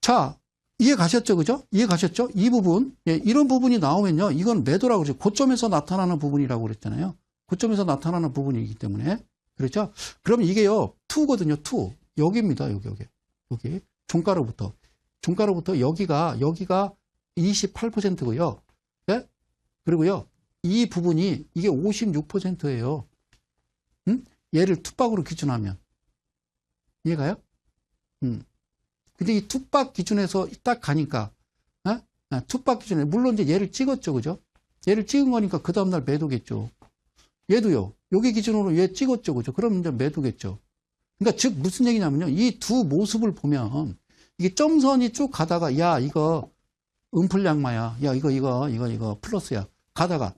자, 이해 가셨죠? 그죠? 이해 가셨죠? 이 부분. 예, 이런 부분이 나오면요. 이건 매도라고 그러죠. 고점에서 나타나는 부분이라고 그랬잖아요. 고점에서 나타나는 부분이기 때문에. 그렇죠? 그러면 이게요. 2거든요. 2. 여기입니다. 여기. 종가로부터 여기가 28%고요. 예? 그리고요. 이 부분이 이게 56%예요. 얘를 투박으로 기준하면. 이해가요? 근데 이 투박 기준에서 딱 가니까, 투박 기준에, 물론 이제 얘를 찍었죠. 그죠? 얘를 찍은 거니까 그 다음날 매도겠죠. 얘도요. 여기 기준으로 얘 찍었죠. 그죠? 그럼 이제 매도겠죠. 그러니까 즉 무슨 얘기냐면요. 이 두 모습을 보면 이게 점선이 쭉 가다가 야, 이거 음풀양마야. 야, 이거 플러스야. 가다가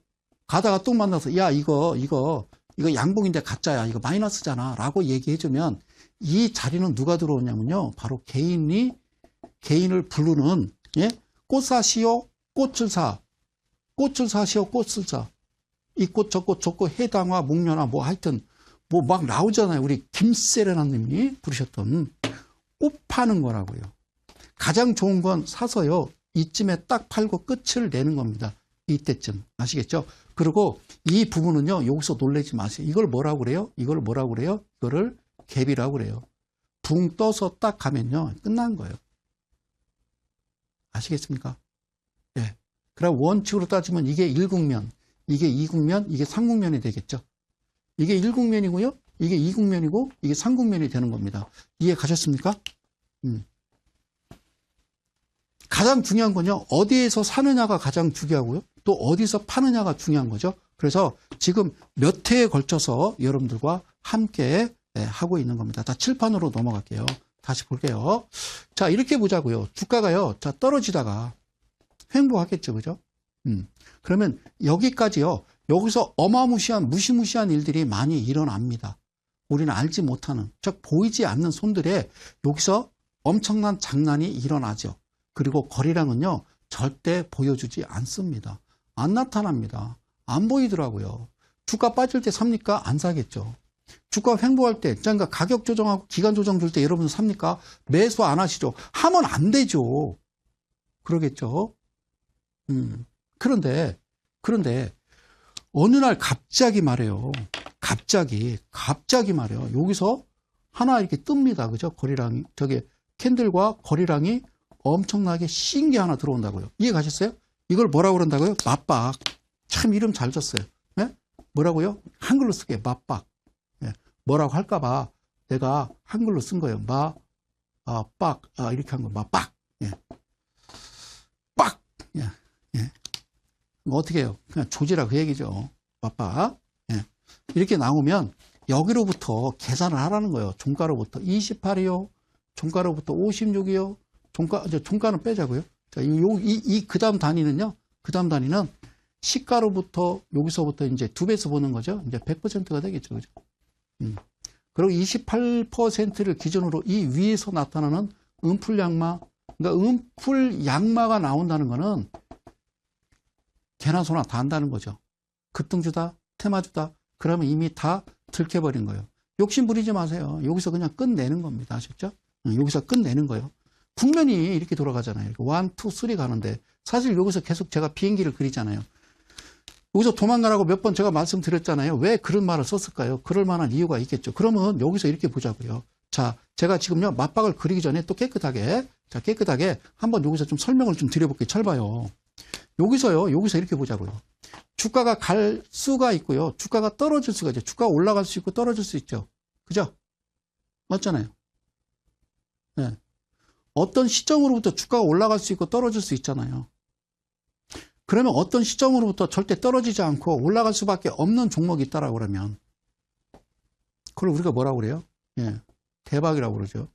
또 만나서 야, 이거 양봉인데 가짜야. 이거 마이너스잖아. 라고 얘기해주면 이 자리는 누가 들어오냐면요. 바로 개인을 부르는, 예? 꽃 사시오, 꽃을 사. 꽃을 사시오, 꽃을 사. 이 꽃, 저 꽃, 해당화, 목련화, 뭐 하여튼, 뭐 막 나오잖아요. 우리 김세레나님이 부르셨던 꽃 파는 거라고요. 가장 좋은 건 사서요. 이쯤에 딱 팔고 끝을 내는 겁니다. 이때쯤. 아시겠죠? 그리고 이 부분은요. 여기서 놀라지 마세요. 이걸 뭐라고 그래요? 이거를 갭이라고 그래요. 붕 떠서 딱 가면요. 끝난 거예요. 아시겠습니까? 예. 그럼 원칙으로 따지면 이게 1국면, 이게 2국면, 이게 3국면이 되겠죠. 이게 1국면이고요. 이게 2국면이고 이게 3국면이 되는 겁니다. 이해 가셨습니까? 가장 중요한 건요. 어디에서 사느냐가 가장 중요하고요. 또 어디서 파느냐가 중요한 거죠. 그래서 지금 몇 회에 걸쳐서 여러분들과 함께 하고 있는 겁니다. 자, 칠판으로 넘어갈게요. 다시 볼게요. 자, 이렇게 보자고요. 주가가요. 자, 떨어지다가 횡보하겠죠. 그죠? 그러면 여기까지요. 여기서 어마무시한 무시무시한 일들이 많이 일어납니다. 우리는 알지 못하는, 즉 보이지 않는 손들에 여기서 엄청난 장난이 일어나죠. 그리고 거래량은요. 절대 보여주지 않습니다. 안 나타납니다. 안 보이더라고요. 주가 빠질 때 삽니까? 안 사겠죠. 주가 횡보할 때, 그러니까 가격 조정하고 기간 조정 줄 때 여러분 삽니까? 매수 안 하시죠? 하면 안 되죠. 그러겠죠. 그런데 어느 날 갑자기 말해요. 갑자기 말해요. 여기서 하나 이렇게 뜹니다. 그죠? 거래량이, 캔들과 거래량이 엄청나게 신 게 하나 들어온다고요. 이해 가셨어요? 이걸 뭐라고 그런다고요? 맞박. 참 이름 잘 졌어요. 네? 뭐라고요? 한글로 쓰게 맞박. 네. 뭐라고 할까봐 내가 한글로 쓴 거예요. 이렇게 한 거, 빡, 예. 빡, 예, 예. 어떻게 해요? 그냥 조지라 그 얘기죠. 빡, 예. 이렇게 나오면 여기로부터 계산을 하라는 거예요. 종가로부터 28이요. 종가로부터 56이요. 종가는 빼자고요. 자, 그 다음 단위는요. 그 다음 단위는 시가로부터 여기서부터 이제 2배에서 보는 거죠. 이제 100%가 되겠죠. 그죠? 그리고 28%를 기준으로 이 위에서 나타나는 음풀양마, 그러니까 음풀양마가 나온다는 거는 개나 소나 다 한다는 거죠. 급등주다, 테마주다. 그러면 이미 다 들켜버린 거예요. 욕심 부리지 마세요. 여기서 그냥 끝내는 겁니다. 아셨죠? 여기서 끝내는 거예요. 국면이 이렇게 돌아가잖아요. 1, 2, 3 가는데 사실 여기서 계속 제가 비행기를 그리잖아요. 여기서 도망가라고 몇 번 제가 말씀드렸잖아요. 왜 그런 말을 썼을까요? 그럴 만한 이유가 있겠죠. 그러면 여기서 이렇게 보자고요. 자, 제가 지금요, 맞박을 그리기 전에 또 깨끗하게 한번 여기서 좀 설명을 좀 드려볼게요. 잘 봐요. 여기서 이렇게 보자고요. 주가가 갈 수가 있고요. 주가가 떨어질 수가 있죠. 주가가 올라갈 수 있고 떨어질 수 있죠. 그죠? 맞잖아요. 네. 어떤 시점으로부터 주가가 올라갈 수 있고 떨어질 수 있잖아요. 그러면 어떤 시점으로부터 절대 떨어지지 않고 올라갈 수밖에 없는 종목이 있다라고 그러면 그걸 우리가 뭐라고 그래요? 예, 대박이라고 그러죠.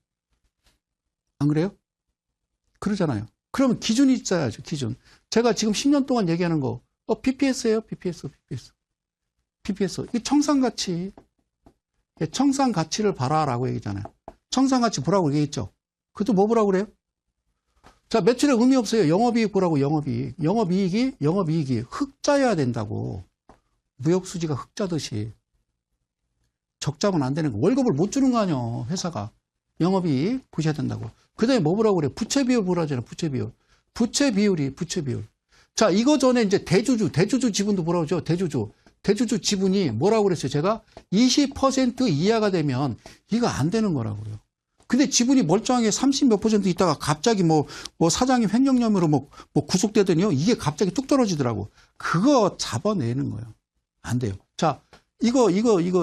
안 그래요? 그러잖아요. 그러면 기준이 있어야죠. 기준. 제가 지금 10년 동안 얘기하는 거 PPS예요. PPS. 이 청산가치. 청산가치를 봐라라고 얘기잖아요. 청산가치 보라고 얘기했죠. 그것도 뭐 보라고 그래요? 자, 매출에 의미 없어요. 영업이익 보라고, 영업이익. 영업이익이 흑자여야 된다고. 무역수지가 흑자듯이. 적자면 안 되는 거. 월급을 못 주는 거 아니야, 회사가. 영업이익 보셔야 된다고. 그 다음에 뭐 보라고 그래요? 부채비율 보라잖아, 부채비율. 부채비율. 자, 이거 전에 이제 대주주 지분도 보라고 그러죠, 대주주 지분이 뭐라고 그랬어요? 제가 20% 이하가 되면 이거 안 되는 거라고요. 근데 지분이 멀쩡하게 30몇 % 있다가 갑자기 뭐 사장이 횡령혐의로 뭐 구속되더니요. 이게 갑자기 뚝 떨어지더라고. 그거 잡아내는 거예요. 안 돼요. 자, 이거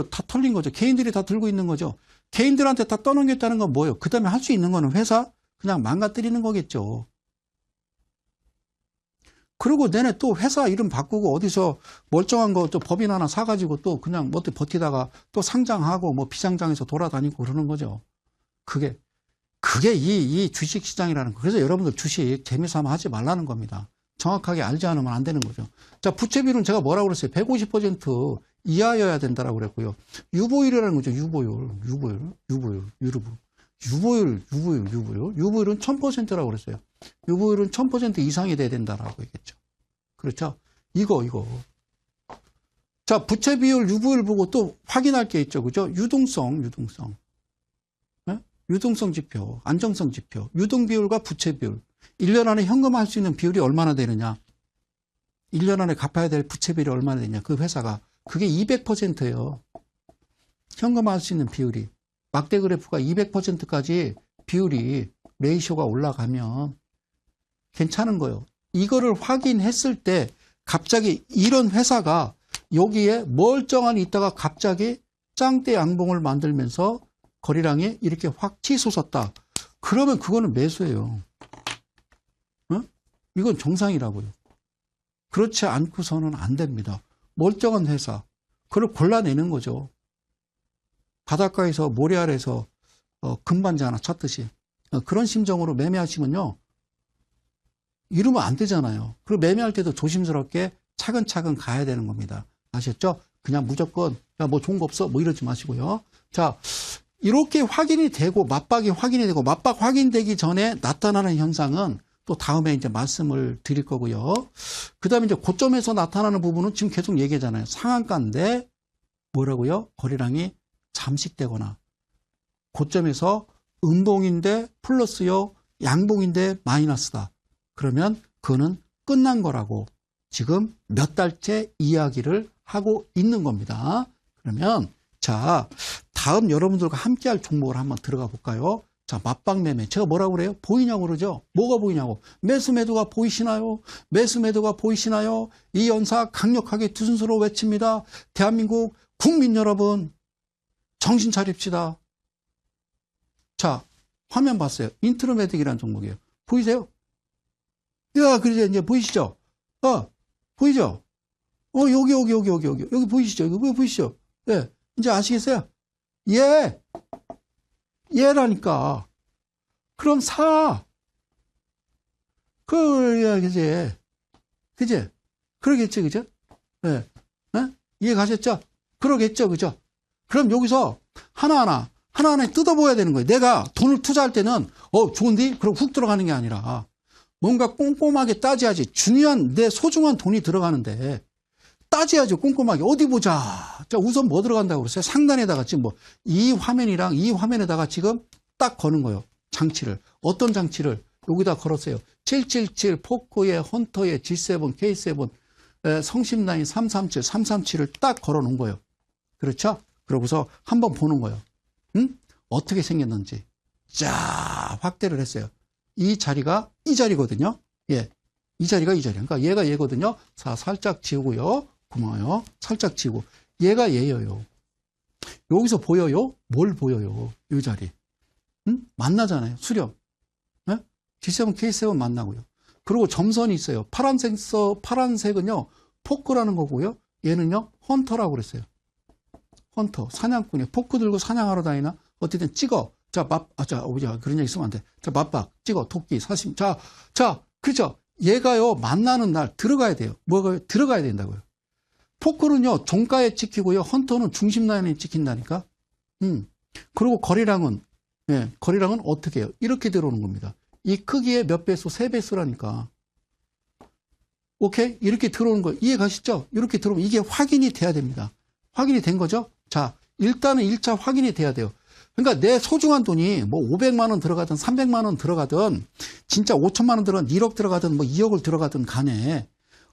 다 털린 거죠. 개인들이 다 들고 있는 거죠. 개인들한테 다 떠넘겼다는 건 뭐예요? 그 다음에 할 수 있는 거는 회사 그냥 망가뜨리는 거겠죠. 그리고 내내 또 회사 이름 바꾸고 어디서 멀쩡한 거 또 법인 하나 사가지고 또 그냥 뭐 버티다가 또 상장하고 뭐 비상장에서 돌아다니고 그러는 거죠. 그게 이 주식 시장이라는 거. 그래서 여러분들 주식 재미삼아 하지 말라는 겁니다. 정확하게 알지 않으면 안 되는 거죠. 자, 부채비율은 제가 뭐라고 그랬어요? 150% 이하여야 된다라고 그랬고요. 유보율이라는 거죠. 유보율은 1000%라고 그랬어요. 유보율은 1000% 이상이 돼야 된다라고 얘기했죠. 그렇죠? 이거. 자, 부채비율, 유보율 보고 또 확인할 게 있죠. 그죠? 유동성 지표, 안정성 지표, 유동비율과 부채비율. 1년 안에 현금화할 수 있는 비율이 얼마나 되느냐. 1년 안에 갚아야 될 부채비율이 얼마나 되냐. 그 회사가. 그게 200%예요. 현금화할 수 있는 비율이. 막대 그래프가 200%까지 비율이 레이쇼가 올라가면 괜찮은 거예요. 이거를 확인했을 때 갑자기 이런 회사가 여기에 멀쩡한 있다가 갑자기 짱대 양봉을 만들면서 거래량이 이렇게 확 치솟았다. 그러면 그거는 매수예요. 이건 정상이라고요. 그렇지 않고서는 안 됩니다. 멀쩡한 회사. 그걸 골라내는 거죠. 바닷가에서 모래 아래에서 금반지 하나 찾듯이. 그런 심정으로 매매하시면요. 이러면 안 되잖아요. 그리고 매매할 때도 조심스럽게 차근차근 가야 되는 겁니다. 아셨죠? 그냥 무조건 야, 뭐 좋은 거 없어? 뭐 이러지 마시고요. 자, 이렇게 확인이 되고 맞박이 확인이 되고 맞박 확인되기 전에 나타나는 현상은 또 다음에 이제 말씀을 드릴 거고요. 그 다음에 이제 고점에서 나타나는 부분은 지금 계속 얘기하잖아요. 상한가인데 뭐라고요? 거래량이 잠식되거나 고점에서 음봉인데 플러스요, 양봉인데 마이너스다. 그러면 그거는 끝난 거라고 지금 몇 달째 이야기를 하고 있는 겁니다. 그러면 자, 다음 여러분들과 함께 할 종목을 한번 들어가 볼까요? 자, 맞박 매매. 제가 뭐라고 그래요? 보이냐고 그러죠? 뭐가 보이냐고. 매수 매도가 보이시나요? 매수 매도가 보이시나요? 이 연사 강력하게 두 순서로 외칩니다. 대한민국 국민 여러분, 정신 차립시다. 자, 화면 봤어요. 인트로메딕이라는 종목이에요. 보이세요? 야, 그러죠. 이제 보이시죠? 보이죠? 여기 보이시죠? 여기 보이시죠? 예. 이제 아시겠어요? 얘라니까. 그럼 사. 그래야지. 그지? 그러겠지, 그죠? 예. 이해 가셨죠? 그러겠죠, 그죠? 그럼 여기서 하나하나 뜯어보아야 되는 거예요. 내가 돈을 투자할 때는, 좋은데? 그럼 훅 들어가는 게 아니라, 뭔가 꼼꼼하게 따져야지. 중요한, 내 소중한 돈이 들어가는데, 따져야죠, 꼼꼼하게. 어디 보자. 자, 우선 뭐 들어간다고 그랬어요? 상단에다가 지금 뭐, 이 화면이랑 이 화면에다가 지금 딱 거는 거예요. 장치를. 어떤 장치를? 여기다 걸었어요. 777, 포코에, 헌터에, G7, K7, 성심라인 337, 337을 딱 걸어 놓은 거예요. 그렇죠? 그러고서 한번 보는 거예요. 어떻게 생겼는지. 자, 확대를 했어요. 이 자리가 이 자리거든요. 예. 이 자리가 이 자리. 그러니까 얘가 얘거든요. 자, 살짝 지우고요. 고마워요. 살짝 지우고. 얘가 얘예요. 여기서 보여요? 뭘 보여요? 이 자리. 만나잖아요. 수렴. 네? G7, K7 만나고요. 그리고 점선이 있어요. 파란색은요, 포크라는 거고요. 얘는요, 헌터라고 그랬어요. 헌터, 사냥꾼이에요. 포크 들고 사냥하러 다니나? 어쨌든 찍어. 자, 그런 얘기 쓰면 안 돼. 자, 맞박, 찍어, 토끼, 사심. 자, 그죠? 얘가요, 만나는 날 들어가야 돼요. 들어가야 된다고요. 포크는요, 종가에 찍히고요. 헌터는 중심 라인에 찍힌다니까. 그리고 거리랑은 어떻게 해요? 이렇게 들어오는 겁니다. 이 크기의 몇 배수? 3배수라니까. 오케이? 이렇게 들어오는 거 이해 가시죠? 이렇게 들어오면 이게 확인이 돼야 됩니다. 확인이 된 거죠? 자, 일단은 1차 확인이 돼야 돼요. 그러니까 내 소중한 돈이 뭐 500만 원 들어가든 300만 원 들어가든 진짜 5천만 원 들어가든 1억 들어가든 뭐 2억을 들어가든 간에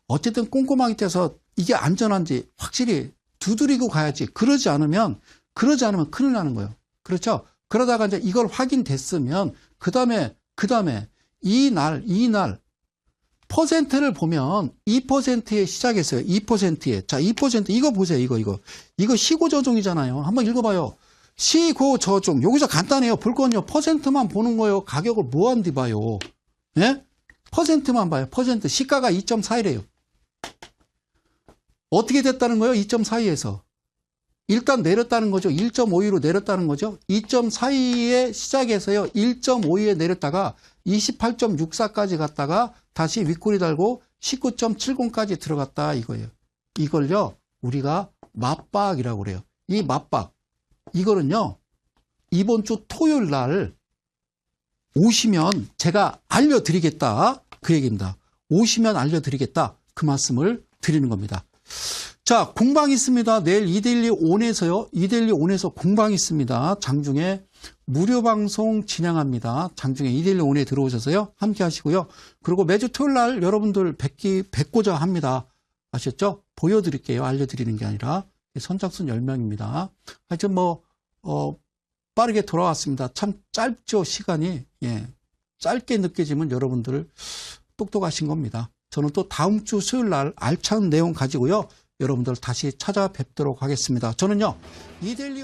어쨌든 꼼꼼하게 떼서 이게 안전한지 확실히 두드리고 가야지. 그러지 않으면 큰일 나는 거예요. 그렇죠? 그러다가 이제 이걸 확인됐으면 그 다음에 이 날 퍼센트를 보면 2%에 시작했어요. 2%에. 자, 2% 이거 보세요. 이거 시고저종이잖아요. 한번 읽어봐요. 시고저종. 여기서 간단해요. 볼 건요. 퍼센트만 보는 거예요. 가격을 뭐한디 봐요. 예? 퍼센트만 봐요. 퍼센트. 시가가 2.41이에요. 어떻게 됐다는 거예요? 2.42에서. 일단 내렸다는 거죠. 1.52로 내렸다는 거죠. 2.42에 시작해서요. 1.52에 내렸다가 28.64까지 갔다가 다시 윗꼬리 달고 19.70까지 들어갔다 이거예요. 이걸요. 우리가 맞박이라고 그래요. 이 맞박. 이거는요. 이번 주 토요일 날 오시면 제가 알려드리겠다. 그 얘기입니다. 오시면 알려드리겠다. 그 말씀을 드리는 겁니다. 자, 공방 있습니다. 내일 이데일리 온에서요. 이데일리 온에서 공방 있습니다. 장중에 무료 방송 진행합니다. 장중에 이데일리 온에 들어오셔서요. 함께 하시고요. 그리고 매주 토요일 날 여러분들 뵙고자 합니다. 아셨죠? 보여드릴게요. 알려드리는 게 아니라. 선착순 10명입니다. 하여튼 빠르게 돌아왔습니다. 참 짧죠, 시간이. 예. 짧게 느껴지면 여러분들 똑똑하신 겁니다. 저는 또 다음 주 수요일 날 알찬 내용 가지고요. 여러분들 다시 찾아뵙도록 하겠습니다. 저는요, 이데일리